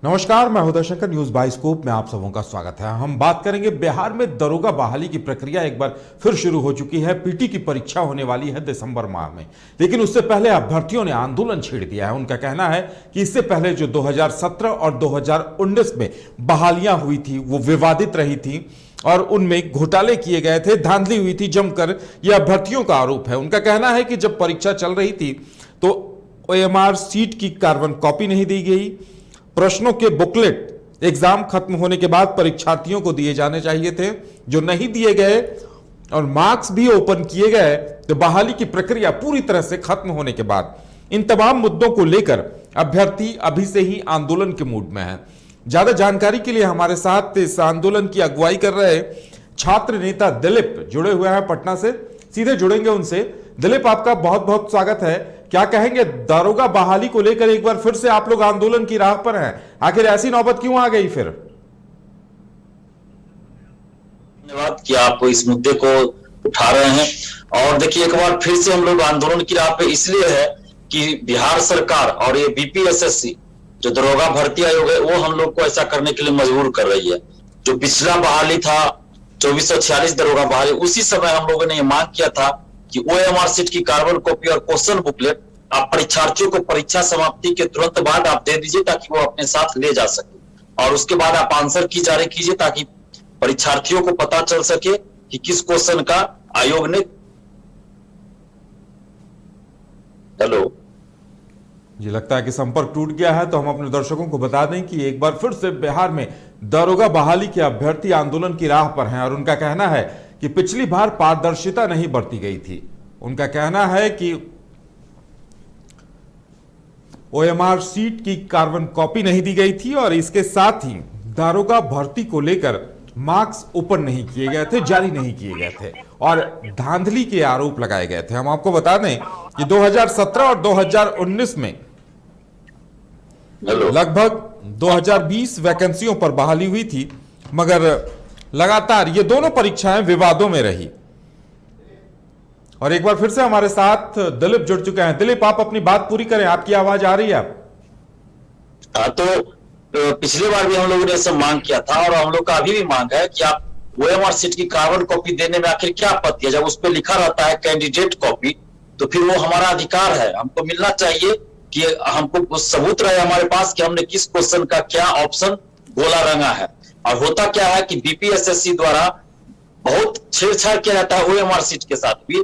नमस्कार, मैं हृदय शंकर। न्यूज बाइस्कोप में आप सबों का स्वागत है। हम बात करेंगे बिहार में दरोगा बहाली की प्रक्रिया एक बार फिर शुरू हो चुकी है। पीटी की परीक्षा होने वाली है दिसंबर माह में, लेकिन उससे पहले अभ्यर्थियों ने आंदोलन छेड़ दिया है। उनका कहना है कि इससे पहले जो 2017 और 2019 में बहालियां हुई थी वो विवादित रही थी और उनमें घोटाले किए गए थे, धांधली हुई थी जमकर। यह अभ्यर्थियों का आरोप है। उनका कहना है कि जब परीक्षा चल रही थी तो ओएमआर सीट की कार्बन कॉपी नहीं दी गई। प्रश्नों के बुकलेट एग्जाम खत्म होने के बाद परीक्षार्थियों को दिए जाने चाहिए थे, जो नहीं दिए गए और मार्क्स भी ओपन किए गए। तो बहाली की प्रक्रिया पूरी तरह से खत्म होने के बाद इन तमाम मुद्दों को लेकर अभ्यर्थी अभी से ही आंदोलन के मूड में है। ज्यादा जानकारी के लिए हमारे साथ इस आंदोलन की अगुवाई कर रहे छात्र नेता दिलीप जुड़े हुए हैं पटना से। सीधे जुड़ेंगे उनसे। दिलीप, आपका बहुत बहुत स्वागत है। क्या कहेंगे, दारोगा बहाली को लेकर एक बार फिर से आप लोग आंदोलन की राह पर हैं, आखिर ऐसी नौबत क्यों आ गई फिर? धन्यवाद कि आप इस मुद्दे को उठा रहे हैं। और देखिए, एक बार फिर से हम लोग आंदोलन की राह पे इसलिए है कि बिहार सरकार और ये बीपीएसएससी जो दरोगा भर्ती आयोग है वो हम लोग को ऐसा करने के लिए मजबूर कर रही है। जो पिछला बहाली था 2446 दरोगा बहाली, उसी समय हम लोगों ने ये मांग किया था कि ओएमआर सीट की कार्बन कॉपी और क्वेश्चन बुकलेट आप परीक्षार्थियों को परीक्षा समाप्ति के तुरंत बाद आप दे दीजिए ताकि वो अपने साथ ले जा सके, और उसके बाद आप आंसर की जारी कीजिए ताकि परीक्षार्थियों को पता चल सके कि किस क्वेश्चन का आयोग ने। हेलो जी, लगता है कि संपर्क टूट गया है, तो हम अपने दर्शकों को बता दें कि एक बार फिर से बिहार में दारोगा बहाली के अभ्यर्थी आंदोलन की राह पर हैं और उनका कहना है कि पिछली बार पारदर्शिता नहीं बरती गई थी। उनका कहना है कि ओएमआर सीट की कार्बन कॉपी नहीं दी गई थी और इसके साथ ही दारोगा भर्ती को लेकर मार्क्स ओपन नहीं किए गए थे, जारी नहीं किए गए थे और धांधली के आरोप लगाए गए थे। हम आपको बता दें कि 2017 और 2019 में लगभग 2020 वैकेंसियों पर बहाली हुई थी, मगर लगातार ये दोनों परीक्षाएं विवादों में रही। और एक बार फिर से हमारे साथ दिलीप जुड़ चुके हैं। दिलीप, आप अपनी बात पूरी करें, आपकी आवाज आ रही है? तो पिछली बार भी हम लोगों ने ऐसा मांग किया था और हम लोग का अभी भी मांग है कि आप ओएमआर सीट की कार्बन कॉपी देने में आखिर क्या आपत्ति है? जब उस पर लिखा रहता है कैंडिडेट कॉपी, तो फिर वो हमारा अधिकार है, हमको मिलना चाहिए कि हमको सबूत रहे हमारे पास कि हमने किस क्वेश्चन का क्या ऑप्शन गोला रंगा है। और होता क्या है कि बीपीएसएससी द्वारा बहुत छेड़छाड़ किया जाता है ओएमआर सीट के साथ भी।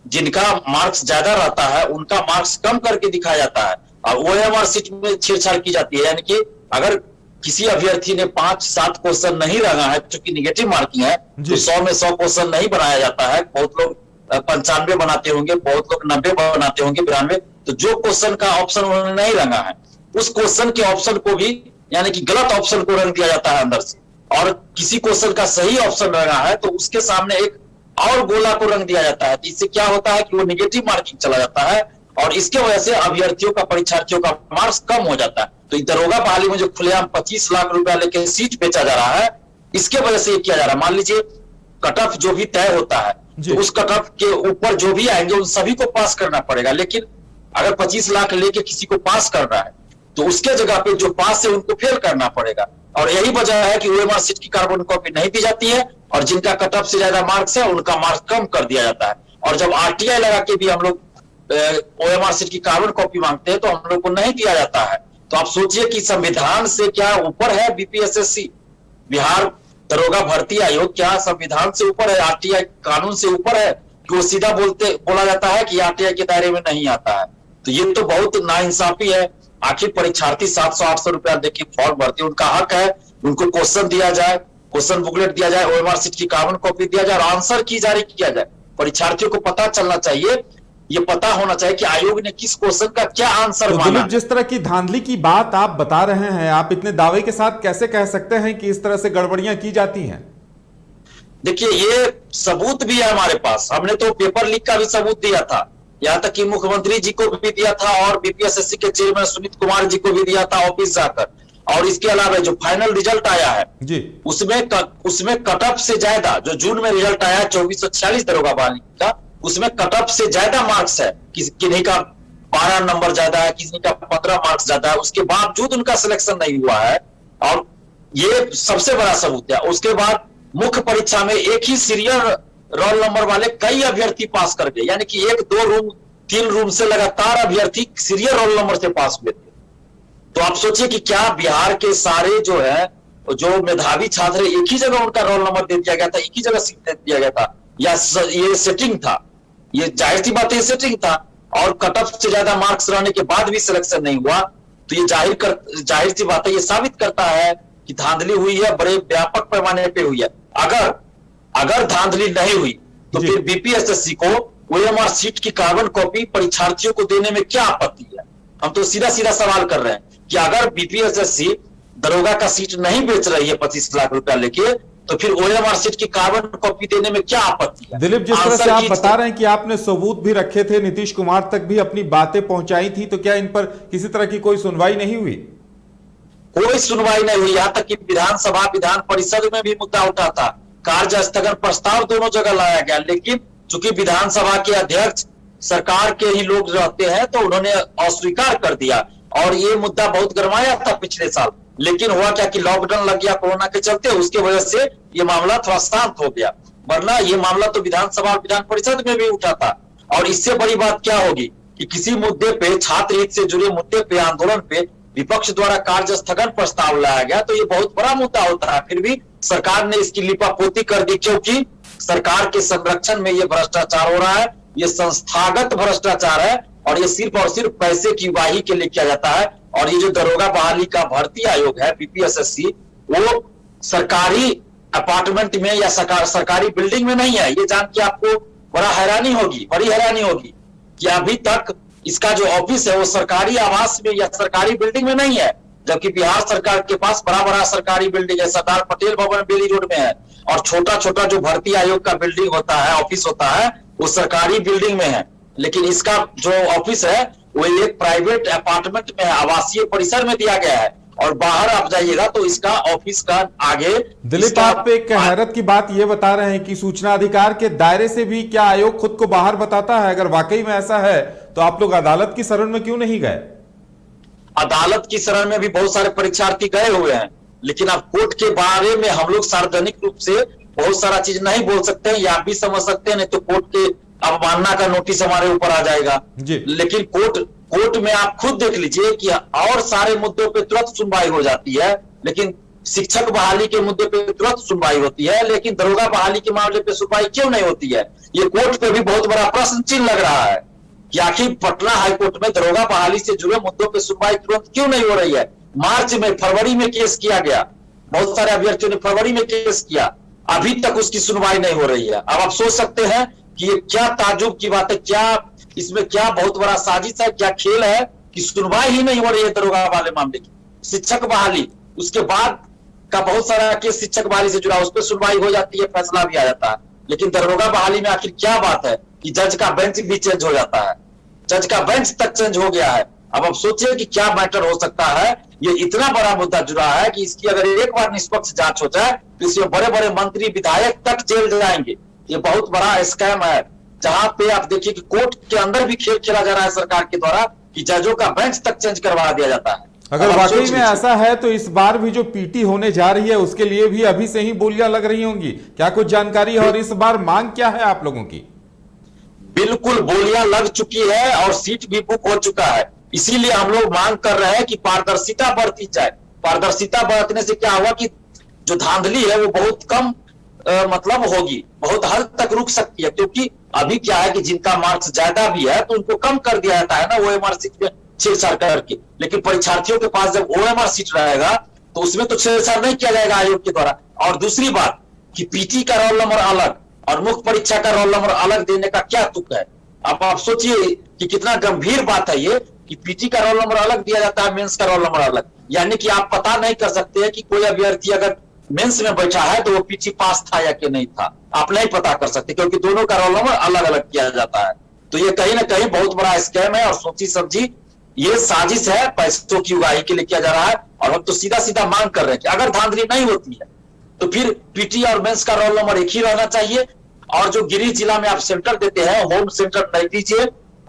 जिनका मार्क्स ज्यादा रहता है उनका मार्क्स कम करके दिखाया जाता है और ओएमआर सीट में छेड़छाड़ की जाती है। यानी कि अगर किसी अभ्यर्थी ने 5-7 क्वेश्चन नहीं रंगा है, क्योंकि निगेटिव मार्किंग है, तो 100 में 100 क्वेश्चन नहीं बनाया जाता है। बहुत लोग 95 बनाते होंगे, बहुत लोग 90 बनाते होंगे, 92। तो जो क्वेश्चन का ऑप्शन उन्होंने नहीं रंगा है, उस क्वेश्चन के ऑप्शन को भी, यानी कि गलत ऑप्शन को रंग दिया जाता है अंदर से। और किसी क्वेश्चन का सही ऑप्शन रंगा है तो उसके सामने एक और गोला को रंग दिया जाता है। तो इससे क्या होता है कि वो निगेटिव मार्किंग चला जाता है और इसके वजह से अभ्यर्थियों का, परीक्षार्थियों का मार्क्स कम हो जाता है। तो दरोगा बहाली में जो खुलेआम 25 लाख रुपया लेके सीट बेचा जा रहा है, इसके वजह से ये किया जा रहा है। मान लीजिए कट ऑफ जो भी तय होता है तो उस कट ऑफ के ऊपर जो भी आएंगे उन सभी को पास करना पड़ेगा। लेकिन अगर 25 लाख लेके किसी को पास करना है तो उसके जगह पे जो पास है उनको फेल करना पड़ेगा। और यही वजह है कि ओएमआर सीट की कार्बन कॉपी नहीं दी जाती है और जिनका कट ऑफ से ज्यादा मार्क्स है उनका मार्क्स कम कर दिया जाता है। और जब आरटीआई लगा के भी हम लोग ओएमआर सीट की कार्बन कॉपी मांगते हैं तो हम लोग को नहीं दिया जाता है। तो आप सोचिए कि संविधान से क्या ऊपर है बीपीएसएससी, बिहार दरोगा भर्ती आयोग क्या संविधान से ऊपर है, आरटीआई कानून से ऊपर है कि वो सीधा बोला जाता है कि आरटीआई के दायरे में नहीं आता है। तो ये तो बहुत नाइंसाफी है। आखिर परीक्षार्थी 700-800 रुपया देके फॉर्म भरते हैं, उनका हक है, उनको क्वेश्चन दिया जाए, क्वेश्चन बुकलेट दिया जाए, ओएमआर सीट की कार्बन कॉपी दिया जाए और आंसर की जारी किया जाए। परीक्षार्थियों को पता चलना चाहिए, ये पता होना चाहिए कि आयोग ने किस क्वेश्चन का क्या आंसर तो माना। जिस तरह की धांधली की बात आप बता रहे हैं, आप इतने दावे के साथ कैसे कह सकते हैं कि इस तरह से गड़बड़ियां की जाती हैं? देखिए, ये सबूत भी है हमारे पास। हमने तो पेपर लीक का भी सबूत दिया था, यहाँ तक कि मुख्यमंत्री जी को भी दिया था और बीपीएसएससी के चेयरमैन सुनीत कुमार जी को भी दिया था ऑफिस जाकर। और इसके अलावा जो फाइनल रिजल्ट आया है जी, उसमें कट ऑफ से ज्यादा, जो जून में रिजल्ट आया है 2446 दरोगा बहाली का, उसमें कट ऑफ से ज्यादा मार्क्स है किन्हीं का 12 नंबर ज्यादा है, किसी का 15 मार्क्स ज्यादा है, उसके बावजूद उनका सिलेक्शन नहीं हुआ है। और ये सबसे बड़ा सबूत है। उसके बाद मुख्य परीक्षा में एक ही सीरियल रोल नंबर वाले कई अभ्यर्थी पास कर गए, यानी कि 1, 2 रूम 3 रूम से लगातार अभ्यर्थी सीरियल रोल नंबर से पास हुए थे। तो आप सोचिए कि क्या बिहार के सारे जो मेधावी छात्र एक ही जगह उनका रोल नंबर दे दिया गया था, एक ही जगह सीट दे दिया गया था, या ये सेटिंग था? ये जाहिर सी बात है, सेटिंग था। और कट ऑफ से ज्यादा मार्क्स रहने के बाद भी सिलेक्शन नहीं हुआ, तो ये जाहिर सी बात है, ये साबित करता है कि धांधली हुई है, बड़े व्यापक पैमाने पे हुई है। अगर धांधली नहीं हुई तो फिर बीपीएसएससी को ओएमआर सीट की कार्बन कॉपी परीक्षार्थियों को देने में क्या आपत्ति है? हम तो सीधा सीधा सवाल कर रहे हैं कि अगर बीपीएसएससी दरोगा का सीट नहीं बेच रही है 25 लाख रुपया लेके, तो फिर ओएमआर सीट की कार्बन कॉपी देने में क्या आपत्ति है? दिलीप, जिस तरह से आप बता रहे हैं कि आपने सबूत भी रखे थे, नीतीश कुमार तक भी अपनी बातें पहुंचाई थी, तो क्या इन पर किसी तरह की कोई सुनवाई नहीं हुई? कोई सुनवाई नहीं हुई। यहां तक कि विधानसभा विधान परिषद में भी मुद्दा उठा था, कार्य स्थगन प्रस्ताव दोनों जगह लाया गया, लेकिन चूंकि विधानसभा के अध्यक्ष सरकार के ही लोग रहते हैं तो उन्होंने अस्वीकार कर दिया। और ये मुद्दा बहुत गरमाया था पिछले साल, लेकिन हुआ क्या कि लॉकडाउन लग गया कोरोना के चलते, उसके वजह से ये मामला थोड़ा शांत हो गया। वरना ये मामला तो विधानसभा और विधान परिषद में भी उठा था। और इससे बड़ी बात क्या होगी कि किसी मुद्दे पे, छात्र हित से जुड़े मुद्दे पे, आंदोलन पे विपक्ष द्वारा कार्य स्थगन प्रस्ताव लाया गया, तो ये बहुत बड़ा मुद्दा होता है। फिर भी सरकार ने इसकी लिपापोती कर दी, क्योंकि सरकार के संरक्षण में ये भ्रष्टाचार हो रहा है, ये संस्थागत भ्रष्टाचार है, और ये सिर्फ और सिर्फ पैसे की वाही के लिए किया जाता है। और ये जो दरोगा बहाली का भर्ती आयोग है बीपीएसएससी, वो सरकारी अपार्टमेंट में या सरकारी बिल्डिंग में नहीं है। ये जान के आपको बड़ी हैरानी होगी कि अभी तक इसका जो ऑफिस है वो सरकारी आवास में या सरकारी बिल्डिंग में नहीं है, जबकि बिहार सरकार के पास बड़ा बड़ा सरकारी बिल्डिंग है। सरदार पटेल भवन बेली रोड में है, और छोटा छोटा जो भर्ती आयोग का बिल्डिंग होता है, ऑफिस होता है, वो सरकारी बिल्डिंग में है। लेकिन इसका जो ऑफिस है वो एक प्राइवेट अपार्टमेंट में है, आवासीय परिसर में दिया गया है। और बाहर आप जाइएगा तो इसका ऑफिस का आगे। दिलीप, आप एक हैरत की बात ये बता रहे हैं कि सूचना अधिकार के दायरे से भी क्या आयोग खुद को बाहर बताता है? अगर वाकई में ऐसा है तो आप लोग अदालत की शरण में क्यों नहीं गए? अदालत की शरण में भी बहुत सारे परीक्षार्थी गए हुए हैं, लेकिन अब कोर्ट के बारे में हम लोग सार्वजनिक रूप से बहुत सारा चीज नहीं बोल सकते हैं, या आप भी समझ सकते हैं, नहीं तो कोर्ट के अवमानना का नोटिस हमारे ऊपर आ जाएगा। लेकिन कोर्ट में आप खुद देख लीजिए कि और सारे मुद्दों पे तुरंत सुनवाई हो जाती है, लेकिन शिक्षक बहाली के मुद्दे पे तुरंत सुनवाई होती है, लेकिन दरोगा बहाली के मामले पे सुनवाई क्यों नहीं होती है? ये कोर्ट पे भी बहुत बड़ा प्रश्न चिन्ह लग रहा है कि आखिर पटना हाईकोर्ट में दरोगा बहाली से जुड़े मुद्दों पे सुनवाई तुरंत क्यों नहीं हो रही है? मार्च में, फरवरी में केस किया गया, बहुत सारे अभ्यर्थियों ने फरवरी में केस किया, अभी तक उसकी सुनवाई नहीं हो रही है। अब आप सोच सकते हैं कि ये क्या ताज्जुब की बात है, क्या इसमें क्या बहुत बड़ा साजिश है, क्या खेल है कि सुनवाई ही नहीं हो रही है दरोगा वाले मामले की। शिक्षक बहाली, उसके बाद का बहुत सारा केस शिक्षक बहाली से जुड़ा, उस पर सुनवाई हो जाती है, फैसला भी आ जाता है। लेकिन दरोगा बहाली में आखिर क्या बात है कि जज का बेंच भी चेंज हो जाता है, जज का बेंच तक चेंज हो गया है। अब आप सोचिए कि क्या मैटर हो सकता है। ये इतना बड़ा मुद्दा जुड़ा है कि इसकी अगर एक बार निष्पक्ष जांच हो जाए तो इसमें बड़े बड़े मंत्री विधायक तक जेल जाएंगे। ये बहुत बड़ा स्कैम है, जहां पे आप देखिए कि कोर्ट के अंदर भी खेल खेला जा रहा है सरकार के द्वारा कि जजों का बेंच तक चेंज करवा दिया जाता है। अगर वाकई में ऐसा है तो इस बार भी जो पीटी होने जा रही है उसके लिए भी अभी से ही बोलियां लग रही होंगी, क्या कुछ जानकारी है? और इस बार मांग क्या है आप लोगों की? बिल्कुल बोलियां लग चुकी है और सीट भी बुक हो चुका है। इसीलिए हम लोग मांग कर रहे हैं कि पारदर्शिता बरती जाए। पारदर्शिता बरतने से क्या हुआ कि जो धांधली है वो बहुत कम मतलब होगी, बहुत हद तक रुक सकती है। क्योंकि अभी क्या है कि जिनका मार्क्स ज्यादा भी है तो उनको कम कर दिया जाता है ना ओएमआर सीट में छेड़छाड़ करके, लेकिन परीक्षार्थियों के पास जब ओएमआर सीट रहेगा तो उसमें तो छेड़छाड़ नहीं किया जाएगा आयोग के द्वारा। और दूसरी बात कि पीटी का रोल नंबर अलग और मुख्य परीक्षा का रोल नंबर अलग देने का क्या तुक है? अब आप सोचिए कि कितना गंभीर बात है ये कि पीटी का रोल नंबर अलग दिया जाता है, मेंस का रोल नंबर अलग। यानी कि आप पता नहीं कर सकते हैं कि कोई अभ्यर्थी अगर मेंस में बैठा है तो वो पीटी पास था या कि नहीं था, आप नहीं पता कर सकते, क्योंकि दोनों का रोल नंबर अलग अलग किया जाता है। तो ये कहीं ना कहीं बहुत बड़ा स्कैम है और सोची समझी ये साजिश है, पैसों की उगाही के लिए किया जा रहा है। और हम तो सीधा सीधा मांग कर रहे हैं कि अगर धांधली नहीं होती है तो फिर पीटी और मेंस का रोल नंबर एक ही रहना चाहिए। और जो गिरिडीह जिला में आप सेंटर देते हैं, होम सेंटर नहीं दीजिए,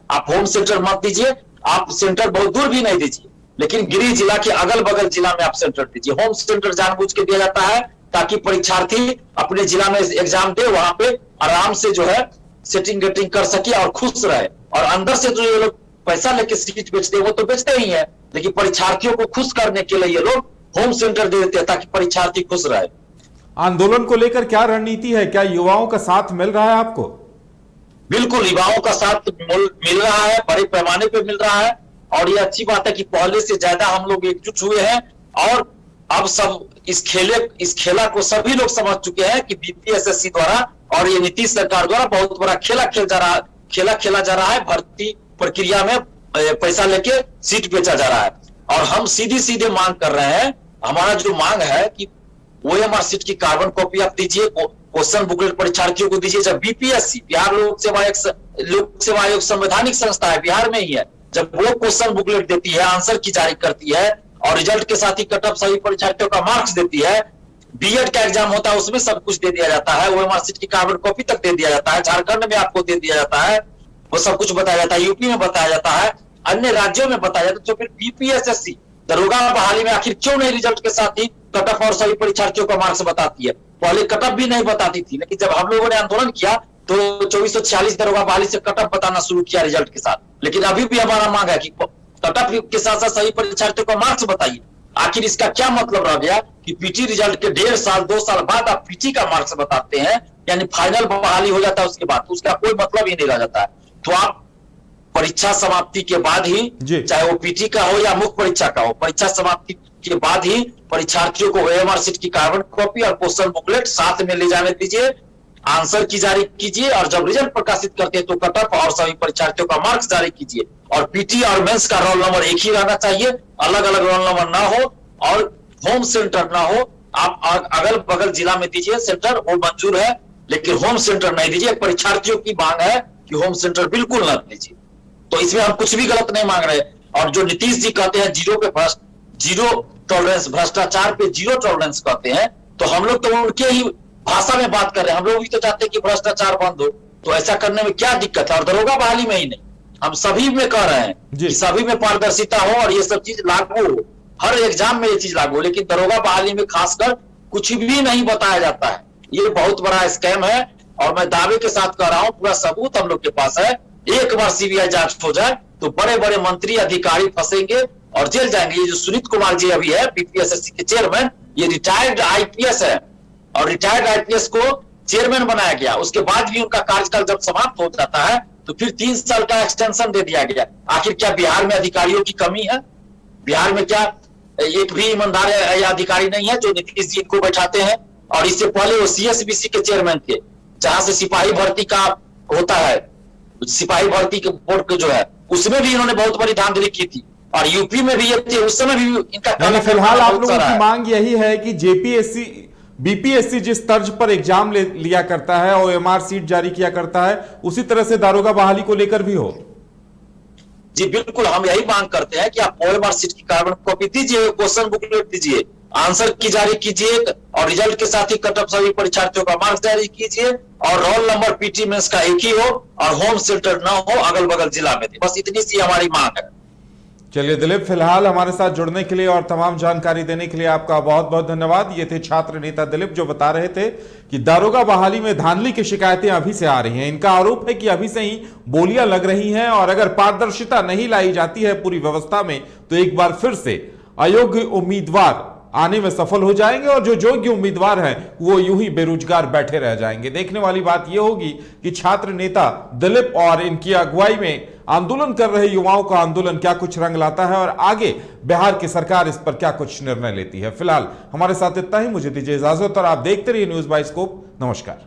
आप होम सेंटर मत दीजिए, आप सेंटर बहुत दूर भी नहीं दीजिए, लेकिन गृह जिला के अगल बगल जिला में आप सेंटर दीजिए। होम सेंटर जानबूझ के दिया जाता है ताकि परीक्षार्थी अपने जिला में एग्जाम दे, वहां पे आराम से जो है सेटिंग गेटिंग कर सके और खुश रहे। और अंदर से जो ये लोग पैसा लेके सीट बेचते हैं वो तो बेचते ही है, लेकिन परीक्षार्थियों को खुश करने के लिए ये लोग होम सेंटर दे देते हैं ताकि परीक्षार्थी खुश रहे। आंदोलन को लेकर क्या रणनीति है? क्या युवाओं का साथ मिल रहा है आपको? बिल्कुल युवाओं का साथ मिल रहा है, बड़े पैमाने पे मिल रहा है। और ये अच्छी बात है कि पहले से ज्यादा हम लोग एकजुट हुए हैं और अब सब इस खेला को सभी लोग समझ चुके हैं कि बीपीएसएससी द्वारा और ये नीतीश सरकार द्वारा बहुत बड़ा खेला खेला जा रहा है। भर्ती प्रक्रिया में पैसा लेके सीट बेचा जा रहा है और हम सीधे मांग कर रहे हैं। हमारा जो मांग है कि ओएमआर सीट की कार्बन कॉपी आप दीजिए, क्वेश्चन बुकलेट परीक्षार्थियों को दीजिए। जब बीपीएससी बिहार लोक सेवा आयोग संवैधानिक संस्था है, बिहार में ही है, जब वो क्वेश्चन बुकलेट देती है, आंसर की जारी करती है और रिजल्ट के साथ ही कट ऑफ सभी परीक्षार्थियों का मार्क्स देती है, बीएड का एग्जाम होता है उसमें सब कुछ दे दिया जाता है, ओएमआर सीट की कार्बन कॉपी तक दे दिया जाता है, झारखंड में आपको दे दिया जाता है, वो सब कुछ बताया जाता है, यूपी में बताया जाता है, अन्य राज्यों में बताया जाता है। तो फिर बीपीएसएससी दरोगा बहाली में आखिर क्यों नहीं रिजल्ट के साथ ही कट ऑफ और सभी परीक्षार्थियों का मार्क्स बताती है? पहले कट ऑफ भी नहीं बताती थी, लेकिन जब हम लोगों ने आंदोलन किया तो 2446 दरोगा बहाली से कट ऑफ बताना शुरू किया रिजल्ट के साथ। लेकिन अभी भी हमारा मांग है कि कट ऑफ के साथ साथ सभी परीक्षार्थियों का मार्क्स बताइए। आखिर इसका क्या मतलब रह गया कि पीटी रिजल्ट के 1.5 साल 2 साल बाद आप पीटी का मार्क्स बताते हैं, यानी फाइनल बहाली हो जाता है उसके बाद, तो उसका कोई मतलब ही नहीं रह जाता है। तो आप परीक्षा समाप्ति के बाद ही, चाहे वो पीटी का हो या मुख्य परीक्षा का हो, परीक्षा समाप्ति के बाद ही परीक्षार्थियों को ओएमआर सीट की कार्बन कॉपी और क्वेश्चन बुकलेट साथ में ले जाने दीजिए, आंसर की जारी कीजिए और जब रिजल्ट प्रकाशित करते हैं तो कट ऑफ और सभी परीक्षार्थियों का मार्क्स जारी कीजिए। और पीटी और मेंस का रोल नंबर एक ही रहना चाहिए, अलग अलग रोल नंबर ना हो और होम सेंटर ना हो। आप अगल बगल जिला में दीजिए सेंटर, वो मंजूर है, लेकिन होम सेंटर नहीं दीजिए। परीक्षार्थियों की मांग है कि होम सेंटर बिल्कुल न दीजिए, तो इसमें हम कुछ भी गलत नहीं मांग रहे। और जो नीतीश जी कहते हैं जीरो टॉलरेंस, भ्रष्टाचार पे जीरो टॉलरेंस कहते हैं, तो हम लोग तो उनके ही भाषा में बात कर रहे हैं। हम लोग भी तो चाहते हैं कि भ्रष्टाचार बंद हो, तो ऐसा करने में क्या दिक्कत है? और दरोगा बहाली में ही नहीं, हम सभी में कह रहे हैं कि सभी में पारदर्शिता हो और ये सब चीज लागू हो, हर एग्जाम में ये चीज लागू हो, लेकिन दरोगा बहाली में खासकर कुछ भी नहीं बताया जाता है। ये बहुत बड़ा स्कैम है और मैं दावे के साथ कह रहा हूं, पूरा सबूत हम लोग के पास है। एक बार सीबीआई जांच हो जाए तो बड़े बड़े मंत्री अधिकारी फंसेंगे और जेल जाएंगे। ये जो सुनीत कुमार जी अभी है बीपीएसएससी के चेयरमैन, ये रिटायर्ड आईपीएस है और रिटायर्ड आईपीएस को चेयरमैन बनाया गया। उसके बाद भी उनका कार्यकाल जब समाप्त हो जाता है तो फिर 3 साल का एक्सटेंशन दे दिया गया। आखिर क्या बिहार में अधिकारियों की कमी है? बिहार में क्या एक भी ईमानदार अधिकारी नहीं है जो नीतीश जी को बैठाते हैं? और इससे पहले वो सीएसबीसी के चेयरमैन थे, जहां से सिपाही भर्ती का होता है, सिपाही भर्ती के बोर्ड जो है, उसमें भी इन्होंने बहुत बड़ी धांधली की थी और यूपी में भी ये थे, उस समय भी इनका। फिलहाल आप लोगों की मांग यही है कि जेपीएससी बीपीएससी जिस तर्ज पर एग्जाम लिया करता है, ओएमआर सीट जारी किया करता है, उसी तरह से दारोगा बहाली को लेकर भी हो? जी बिल्कुल, हम यही मांग करते हैं कि आप ओएमआर सीट की कार्बन कॉपी दीजिए, क्वेश्चन बुकलेट दीजिए, आंसर की जारी कीजिए और रिजल्ट के साथ ही कट ऑफ सभी परीक्षार्थियों का मार्क्स जारी कीजिए और रोल नंबर पीटी मेंस का एक ही हो और होम सेंटर ना हो अगल बगल जिला में। बस इतनी सी हमारी मांग है। चलिए दिलीप, फिलहाल हमारे साथ जुड़ने के लिए और तमाम जानकारी देने के लिए आपका बहुत बहुत धन्यवाद। ये थे छात्र नेता दिलीप, जो बता रहे थे कि दारोगा बहाली में धांधली की शिकायतें अभी से आ रही हैं। इनका आरोप है कि अभी से ही बोलियां लग रही हैं और अगर पारदर्शिता नहीं लाई जाती है पूरी व्यवस्था में तो एक बार फिर से अयोग्य उम्मीदवार आने में सफल हो जाएंगे और जो योग्य उम्मीदवार हैं वो यूं ही बेरोजगार बैठे रह जाएंगे। देखने वाली बात यह होगी कि छात्र नेता दिलीप और इनकी अगुवाई में आंदोलन कर रहे युवाओं का आंदोलन क्या कुछ रंग लाता है और आगे बिहार की सरकार इस पर क्या कुछ निर्णय लेती है। फिलहाल हमारे साथ इतना ही, मुझे दीजिए इजाजत और आप देखते रहिए न्यूज़ बाइस्कोप। नमस्कार।